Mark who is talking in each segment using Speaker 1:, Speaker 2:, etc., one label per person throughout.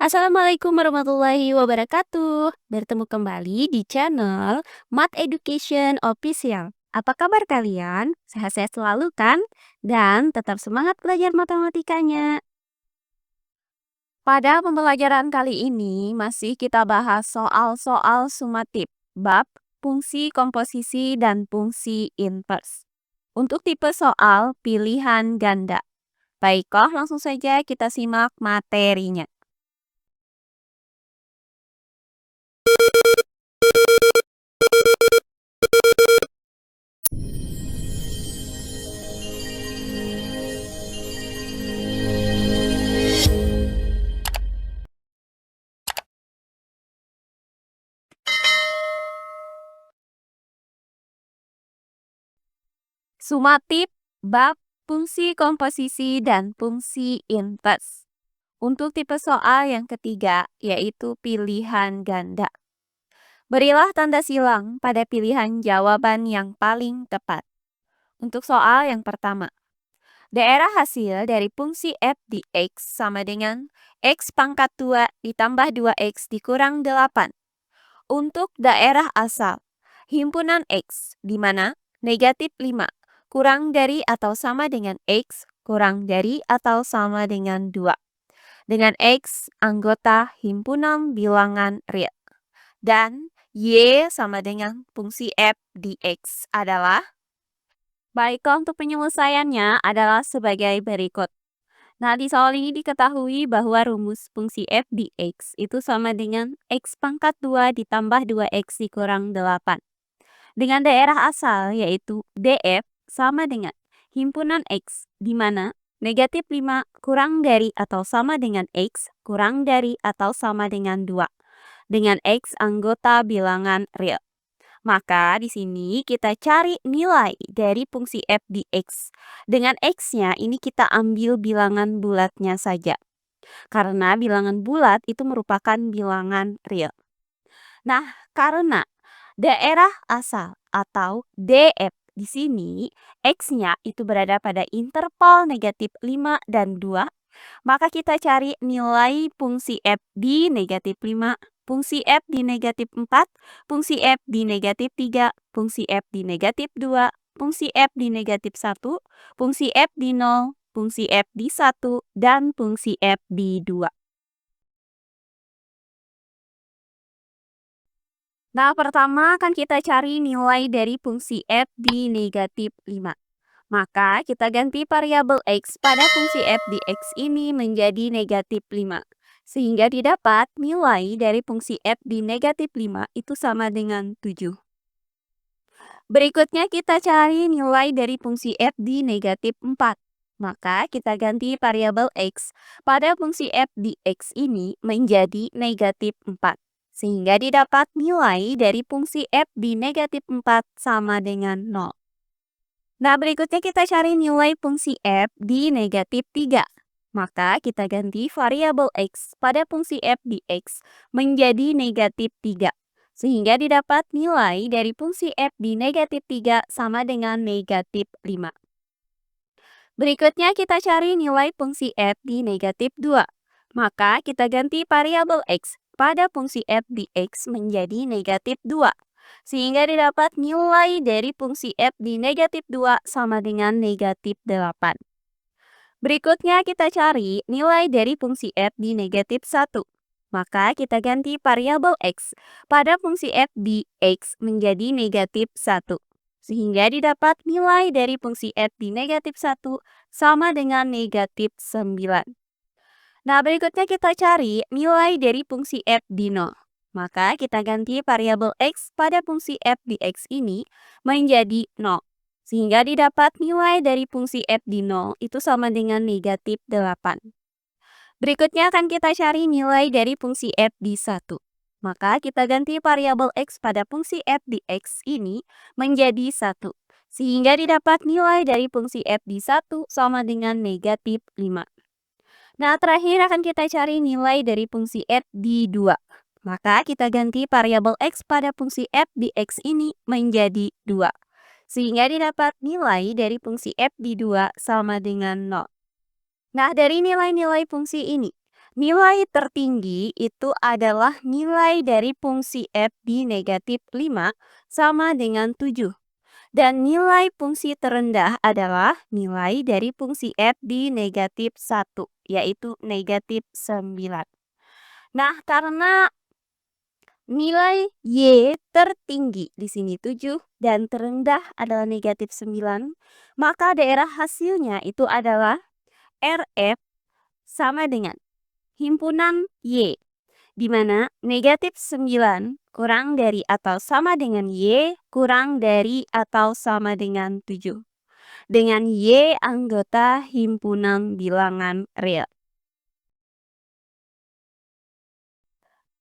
Speaker 1: Assalamualaikum warahmatullahi wabarakatuh. Bertemu kembali di channel Math Education Official. Apa kabar kalian? Sehat-sehat selalu kan? Dan tetap semangat belajar matematikanya. Pada pembelajaran kali ini masih kita bahas soal-soal sumatif, bab, fungsi komposisi dan fungsi inverse. Untuk tipe soal pilihan ganda. Baiklah, langsung saja kita simak materinya. Sumatif, bab, fungsi komposisi, dan fungsi inverse. Untuk tipe soal yang ketiga, yaitu pilihan ganda. Berilah tanda silang pada pilihan jawaban yang paling tepat. Untuk soal yang pertama, daerah hasil dari fungsi f di x sama dengan x pangkat 2 ditambah 2x dikurang 8. Untuk daerah asal, himpunan x, di mana negatif 5 kurang dari atau sama dengan x kurang dari atau sama dengan 2. Dengan x anggota himpunan bilangan real. Dan y sama dengan fungsi f di x adalah, baiklah untuk penyelesaiannya adalah sebagai berikut. Nah, di soal ini diketahui bahwa rumus fungsi f di x itu sama dengan x pangkat 2 ditambah 2x dikurang 8. Dengan daerah asal yaitu df sama dengan himpunan x, di mana negatif 5 kurang dari atau sama dengan x kurang dari atau sama dengan 2. Dengan x anggota bilangan real. Maka di sini kita cari nilai dari fungsi f di x. Dengan x-nya ini kita ambil bilangan bulatnya saja. Karena bilangan bulat itu merupakan bilangan real. Nah, karena daerah asal atau df di sini x-nya itu berada pada interval negatif 5 dan 2, maka kita cari nilai fungsi f di negatif 5, fungsi f di negatif 4, fungsi f di negatif 3, fungsi f di negatif 2, fungsi f di negatif 1, fungsi f di 0, fungsi f di 1, dan fungsi f di 2. Nah, pertama akan kita cari nilai dari fungsi f di negatif 5. Maka kita ganti variabel x pada fungsi f di x ini menjadi negatif 5. Sehingga didapat nilai dari fungsi f di negatif 5 itu sama dengan 7. Berikutnya kita cari nilai dari fungsi f di negatif 4. Maka kita ganti variabel x pada fungsi f di x ini menjadi negatif 4. Sehingga didapat nilai dari fungsi f di negatif 4 sama dengan 0. Nah, berikutnya kita cari nilai fungsi f di negatif 3. Maka kita ganti variabel x pada fungsi f di x menjadi negatif 3. Sehingga didapat nilai dari fungsi f di negatif 3 sama dengan negatif 5. Berikutnya kita cari nilai fungsi f di negatif 2. Maka kita ganti variabel x pada fungsi f di x menjadi negatif 2. Sehingga didapat nilai dari fungsi f di negatif 2 sama dengan negatif 8. Berikutnya kita cari nilai dari fungsi f di negatif 1. Maka kita ganti variabel x pada fungsi f di x menjadi negatif 1. Sehingga didapat nilai dari fungsi f di negatif 1 sama dengan negatif 9. Nah, berikutnya kita cari nilai dari fungsi f di 0. Maka kita ganti variabel x pada fungsi f di x ini menjadi 0. Sehingga didapat nilai dari fungsi f di 0 itu sama dengan negatif 8. Berikutnya akan kita cari nilai dari fungsi f di 1. Maka kita ganti variabel x pada fungsi f di x ini menjadi 1. Sehingga didapat nilai dari fungsi f di 1 sama dengan negatif 5. Nah, terakhir akan kita cari nilai dari fungsi f di 2. Maka kita ganti variabel x pada fungsi f di x ini menjadi 2. Sehingga didapat nilai dari fungsi f di 2 sama dengan 0. Nah, dari nilai-nilai fungsi ini, Nilai tertinggi itu adalah nilai dari fungsi f di negatif 5 sama dengan 7. Dan nilai fungsi terendah adalah nilai dari fungsi f di negatif 1, yaitu negatif 9. Nah, karena nilai Y tertinggi di sini 7 dan terendah adalah negatif 9, maka daerah hasilnya itu adalah RF sama dengan himpunan Y, di mana negatif 9 kurang dari atau sama dengan Y kurang dari atau sama dengan 7. Dengan Y anggota himpunan bilangan real.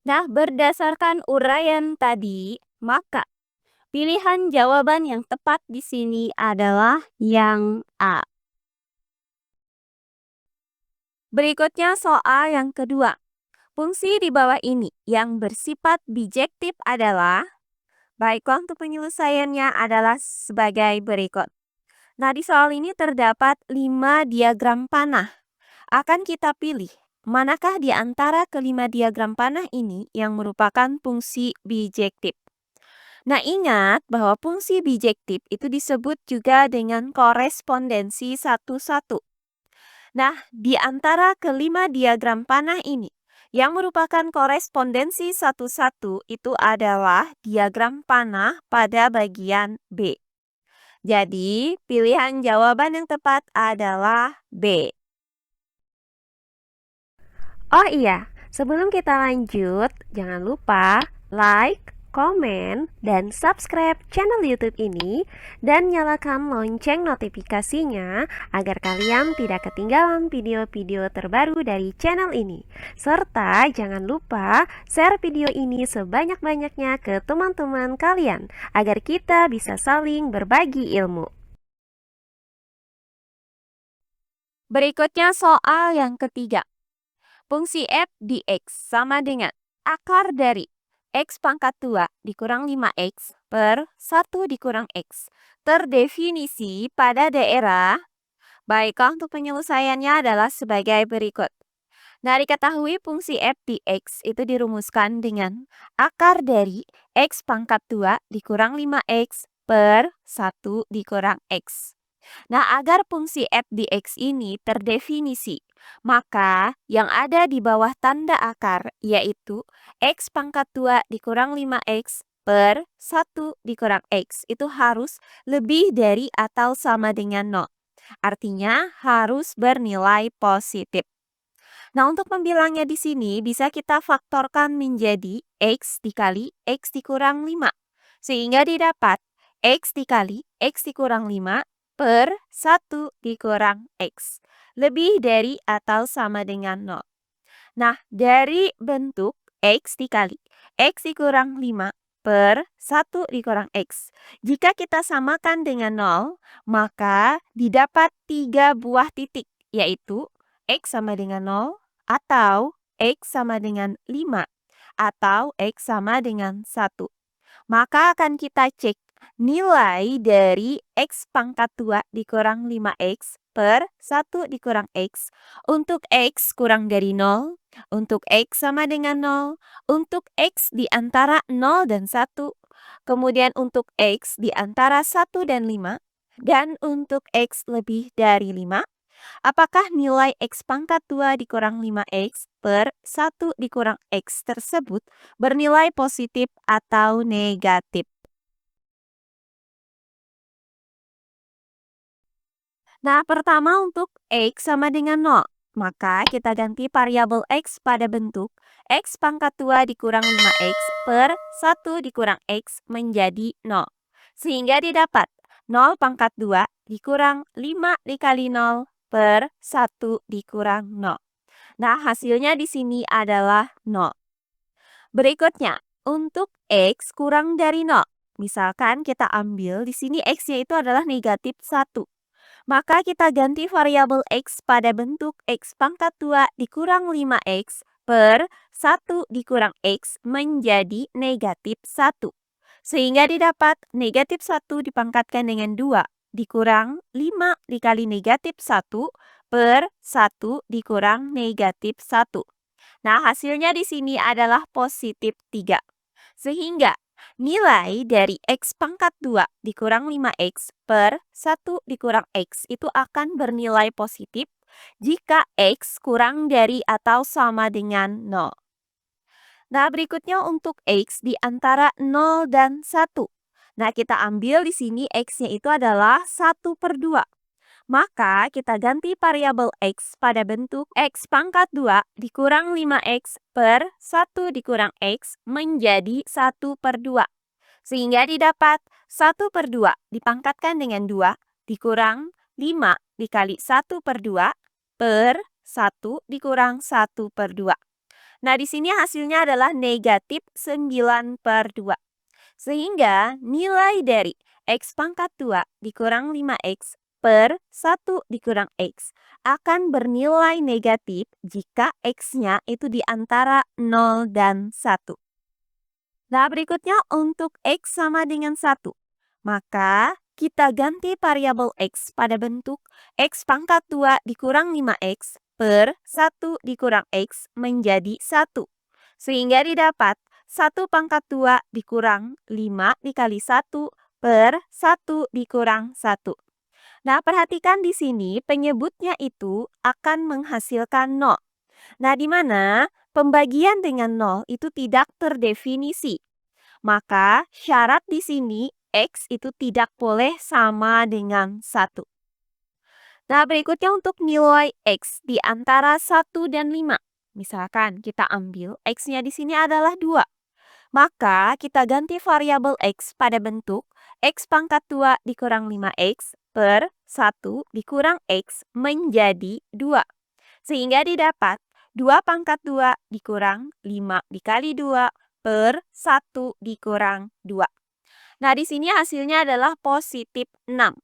Speaker 1: Nah, berdasarkan uraian tadi, maka pilihan jawaban yang tepat di sini adalah yang A. Berikutnya soal yang kedua. Fungsi di bawah ini yang bersifat bijektif adalah, baiklah untuk penyelesaiannya adalah sebagai berikut. Nah, di soal ini terdapat 5 diagram panah. Akan kita pilih manakah di antara kelima diagram panah ini yang merupakan fungsi bijektif. Nah, ingat bahwa fungsi bijektif itu disebut juga dengan korespondensi satu-satu. Nah, di antara kelima diagram panah ini, yang merupakan korespondensi satu-satu itu adalah diagram panah pada bagian B. Jadi, pilihan jawaban yang tepat adalah B. Oh iya, sebelum kita lanjut, jangan lupa like, komen, dan subscribe channel YouTube ini dan nyalakan lonceng notifikasinya agar kalian tidak ketinggalan video-video terbaru dari channel ini. Serta jangan lupa share video ini sebanyak-banyaknya ke teman-teman kalian agar kita bisa saling berbagi ilmu. Berikutnya soal yang ketiga. Fungsi f di x sama dengan akar dari x pangkat 2 dikurang 5x per 1 dikurang x. Terdefinisi pada daerah, baiklah untuk penyelesaiannya adalah sebagai berikut. Nah, diketahui fungsi f di x itu dirumuskan dengan akar dari x pangkat 2 dikurang 5x per 1 dikurang x. Nah, agar fungsi f di x ini terdefinisi, maka yang ada di bawah tanda akar yaitu x pangkat 2 dikurang 5x per 1 dikurang x itu harus lebih dari atau sama dengan 0. Artinya harus bernilai positif. Nah, untuk membilangnya di sini bisa kita faktorkan menjadi x dikali x dikurang 5. Sehingga didapat x dikali x dikurang 5 per 1 dikurang x. Lebih dari atau sama dengan 0. Nah, dari bentuk x dikali x dikurang 5 per 1 dikurang x. Jika kita samakan dengan 0, maka didapat 3 buah titik, yaitu x sama dengan 0, atau x sama dengan 5, atau x sama dengan 1. Maka akan kita cek nilai dari x pangkat 2 dikurang 5x per 1 dikurang x untuk x kurang dari 0, untuk x sama dengan 0, untuk x di antara 0 dan 1, kemudian untuk x di antara 1 dan 5, dan untuk x lebih dari 5. Apakah nilai x pangkat 2 dikurang 5x per 1 dikurang x tersebut bernilai positif atau negatif? Nah, pertama untuk x sama dengan 0. Maka kita ganti variabel x pada bentuk x pangkat 2 dikurang 5x per 1 dikurang x menjadi 0. Sehingga didapat 0 pangkat 2 dikurang 5 dikali 0 per 1 dikurang 0. Nah, hasilnya di sini adalah 0. Berikutnya, untuk x kurang dari 0. Misalkan kita ambil di sini x-nya itu adalah negatif 1. Maka kita ganti variabel x pada bentuk x pangkat 2 dikurang 5x per 1 dikurang x menjadi negatif 1. Sehingga didapat negatif 1 dipangkatkan dengan 2 dikurang 5 dikali negatif 1 per 1 dikurang negatif 1. Nah, hasilnya di sini adalah positif 3. Sehingga nilai dari X pangkat 2 dikurang 5X per 1 dikurang X itu akan bernilai positif jika X kurang dari atau sama dengan 0. Nah, berikutnya untuk X di antara 0 dan 1. Nah, kita ambil di sini X-nya itu adalah 1/2. Maka kita ganti variabel X pada bentuk X pangkat 2 dikurang 5X per 1 dikurang X menjadi 1/2. Sehingga didapat 1/2 dipangkatkan dengan 2 dikurang 5 dikali 1/2 per 1 dikurang 1/2. Nah, di sini hasilnya adalah negatif 9/2. Sehingga nilai dari X pangkat 2 dikurang 5X per 1 dikurang X akan bernilai negatif jika X-nya itu di antara 0 dan 1. Nah, berikutnya untuk X sama dengan 1. Maka kita ganti variabel X pada bentuk X pangkat 2 dikurang 5X per 1 dikurang X menjadi 1. Sehingga didapat 1 pangkat 2 dikurang 5 dikali 1 per 1 dikurang 1. Nah, perhatikan di sini penyebutnya itu akan menghasilkan 0. Nah, di mana pembagian dengan 0 itu tidak terdefinisi. Maka syarat di sini X itu tidak boleh sama dengan 1. Nah, berikutnya untuk nilai X di antara 1 dan 5. Misalkan kita ambil X-nya di sini adalah 2. Maka kita ganti variabel X pada bentuk X pangkat 2 dikurang 5X per 1 dikurang X menjadi 2. Sehingga didapat 2 pangkat 2 dikurang 5 dikali 2 per 1 dikurang 2. Nah, di sini hasilnya adalah positif 6.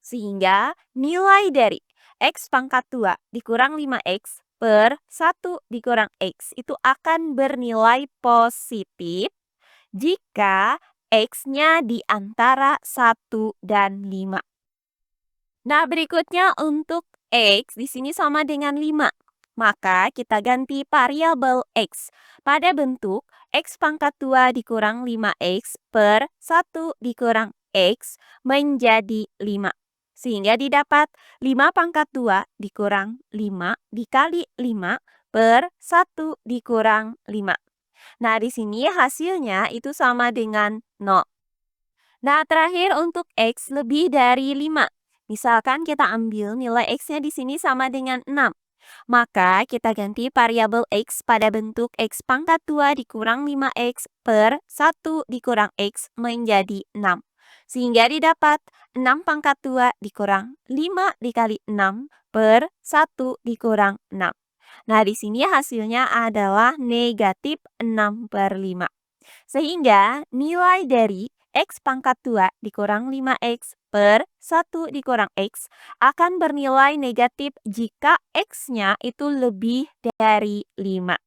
Speaker 1: Sehingga nilai dari X pangkat 2 dikurang 5X per 1 dikurang X itu akan bernilai positif jika X-nya di antara 1 dan 5. Nah, berikutnya untuk X di sini sama dengan 5. Maka kita ganti variabel X pada bentuk X pangkat 2 dikurang 5X per 1 dikurang X menjadi 5. Sehingga didapat 5 pangkat 2 dikurang 5 dikali 5 per 1 dikurang 5. Nah, di sini hasilnya itu sama dengan 0. Nah, terakhir untuk X lebih dari 5. Misalkan kita ambil nilai X-nya di sini sama dengan 6. Maka kita ganti variabel X pada bentuk X pangkat 2 dikurang 5X per 1 dikurang X menjadi 6. Sehingga didapat 6 pangkat 2 dikurang 5 dikali 6 per 1 dikurang 6. Nah, di sini hasilnya adalah negatif 6/5. Sehingga nilai dari X pangkat 2 dikurang 5X per 1 dikurang X akan bernilai negatif jika X-nya itu lebih dari 5.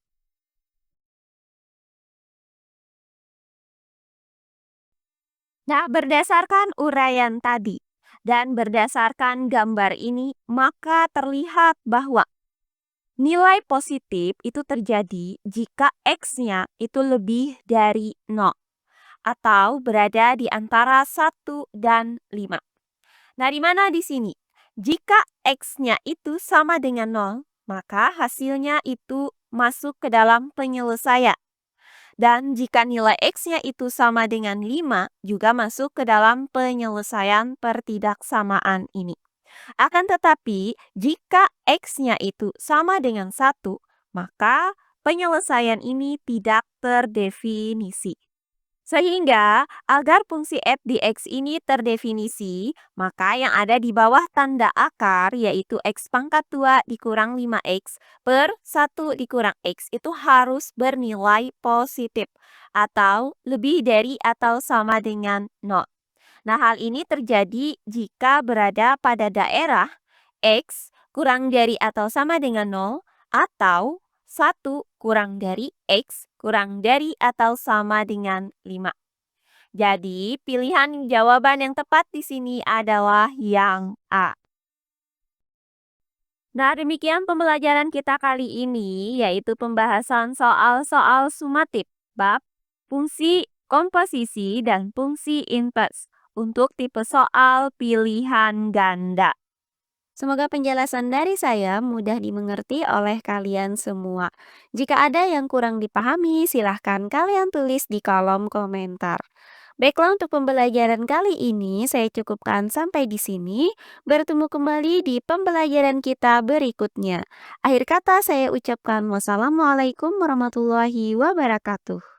Speaker 1: Nah, berdasarkan uraian tadi dan berdasarkan gambar ini, maka terlihat bahwa nilai positif itu terjadi jika X-nya itu lebih dari 0 atau berada di antara 1 dan 5. Nah, di mana di sini? Jika X-nya itu sama dengan 0, maka hasilnya itu masuk ke dalam penyelesaian. Dan jika nilai X-nya itu sama dengan 5, juga masuk ke dalam penyelesaian pertidaksamaan ini. Akan tetapi, jika X-nya itu sama dengan 1, maka penyelesaian ini tidak terdefinisi. Sehingga, agar fungsi f di X ini terdefinisi, maka yang ada di bawah tanda akar yaitu X pangkat 2 dikurang 5X per 1 dikurang X itu harus bernilai positif atau lebih dari atau sama dengan 0. Nah, hal ini terjadi jika berada pada daerah X kurang dari atau sama dengan 0 atau 1 kurang dari X kurang dari atau sama dengan 5. Jadi, pilihan jawaban yang tepat di sini adalah yang A. Nah, demikian pembelajaran kita kali ini, yaitu pembahasan soal-soal sumatif, bab, fungsi, komposisi, dan fungsi inverse untuk tipe soal pilihan ganda. Semoga penjelasan dari saya mudah dimengerti oleh kalian semua. Jika ada yang kurang dipahami, silahkan kalian tulis di kolom komentar. Baiklah, untuk pembelajaran kali ini saya cukupkan sampai di sini. Bertemu kembali di pembelajaran kita berikutnya. Akhir kata saya ucapkan wassalamualaikum warahmatullahi wabarakatuh.